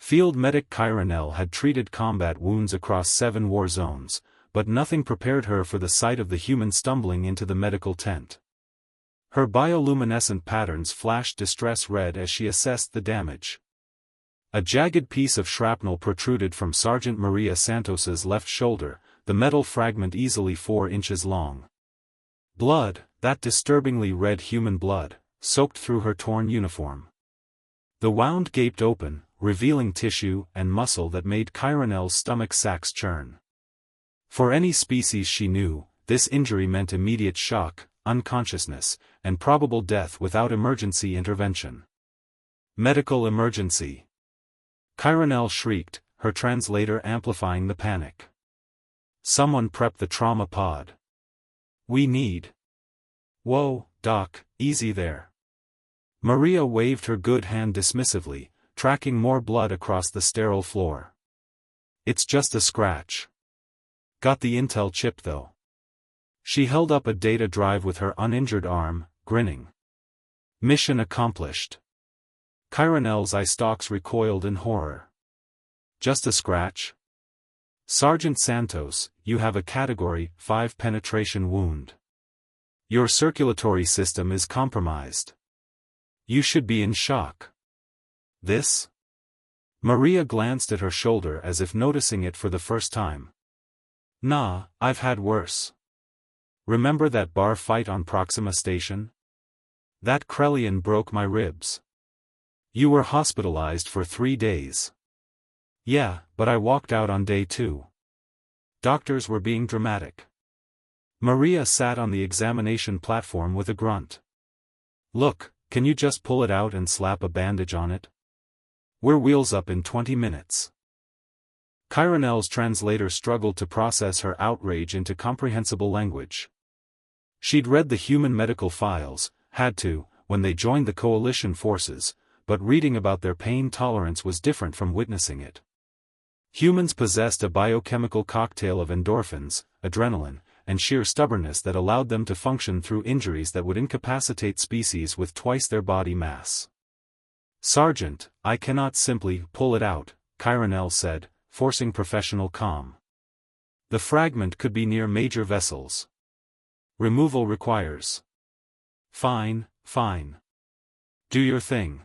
Field medic Chironel had treated combat wounds across 7 war zones, but nothing prepared her for the sight of the human stumbling into the medical tent. Her bioluminescent patterns flashed distress red as she assessed the damage. A jagged piece of shrapnel protruded from Sergeant Maria Santos's left shoulder, the metal fragment easily 4 inches long. Blood, that disturbingly red human blood, soaked through her torn uniform. The wound gaped open, revealing tissue and muscle that made Chironel's stomach sacs churn. For any species she knew, this injury meant immediate shock, unconsciousness, and probable death without emergency intervention. Medical emergency! Chironel shrieked, her translator amplifying the panic. Someone prep the trauma pod. We need. Whoa, Doc, easy there. Maria waved her good hand dismissively, tracking more blood across the sterile floor. It's just a scratch. Got the intel chip though. She held up a data drive with her uninjured arm, grinning. Mission accomplished. Chironel's eye stalks recoiled in horror. Just a scratch? Sergeant Santos, you have a Category 5 penetration wound. Your circulatory system is compromised. You should be in shock. This? Maria glanced at her shoulder as if noticing it for the first time. Nah, I've had worse. Remember that bar fight on Proxima Station? That Krellian broke my ribs. You were hospitalized for 3 days. Yeah, but I walked out on day 2. Doctors were being dramatic. Maria sat on the examination platform with a grunt. Look, can you just pull it out and slap a bandage on it? We're wheels up in 20 minutes. Chironel's translator struggled to process her outrage into comprehensible language. She'd read the human medical files, had to, when they joined the coalition forces, but reading about their pain tolerance was different from witnessing it. Humans possessed a biochemical cocktail of endorphins, adrenaline, and sheer stubbornness that allowed them to function through injuries that would incapacitate species with twice their body mass. Sergeant, I cannot simply pull it out, Chironel said, forcing professional calm. The fragment could be near major vessels. Removal requires. Fine, fine. Do your thing.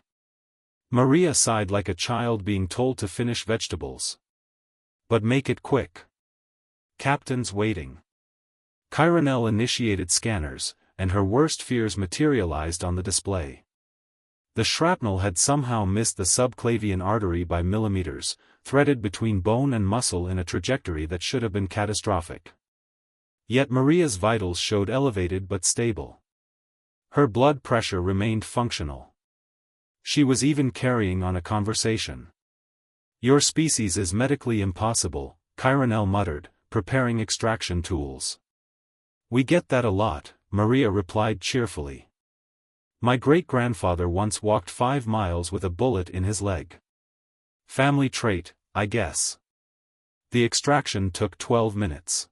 Maria sighed like a child being told to finish vegetables. But make it quick. Captain's waiting. Chironel initiated scanners, and her worst fears materialized on the display. The shrapnel had somehow missed the subclavian artery by millimeters, threaded between bone and muscle in a trajectory that should have been catastrophic. Yet Maria's vitals showed elevated but stable. Her blood pressure remained functional. She was even carrying on a conversation. Your species is medically impossible, Chironel muttered, preparing extraction tools. We get that a lot, Maria replied cheerfully. My great-grandfather once walked 5 miles with a bullet in his leg. Family trait, I guess. The extraction took 12 minutes.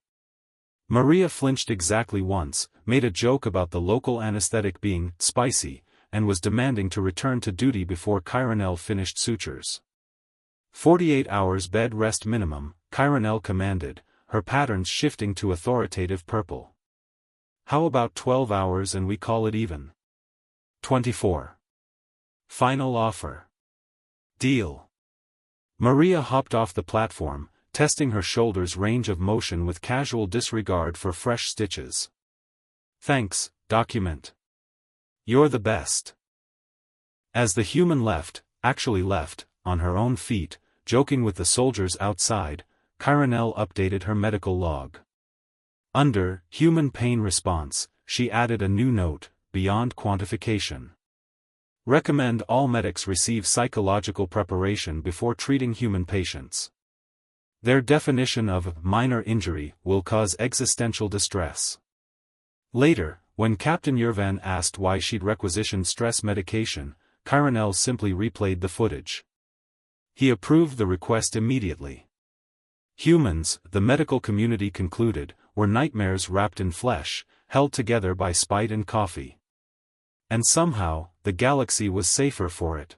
Maria flinched exactly once, made a joke about the local anesthetic being spicy, and was demanding to return to duty before Chironel finished sutures. 48 hours bed rest minimum, Chironel commanded, her patterns shifting to authoritative purple. How about 12 hours and we call it even? 24. Final offer. Deal. Maria hopped off the platform, testing her shoulder's range of motion with casual disregard for fresh stitches. Thanks, document. You're the best. As the human actually left, on her own feet, joking with the soldiers outside, Chironel updated her medical log. Under human pain response, she added a new note, beyond quantification. Recommend all medics receive psychological preparation before treating human patients. Their definition of minor injury will cause existential distress. Later, when Captain Yervan asked why she'd requisitioned stress medication, Chironel simply replayed the footage. He approved the request immediately. Humans, the medical community concluded, were nightmares wrapped in flesh, held together by spite and coffee. And somehow, the galaxy was safer for it.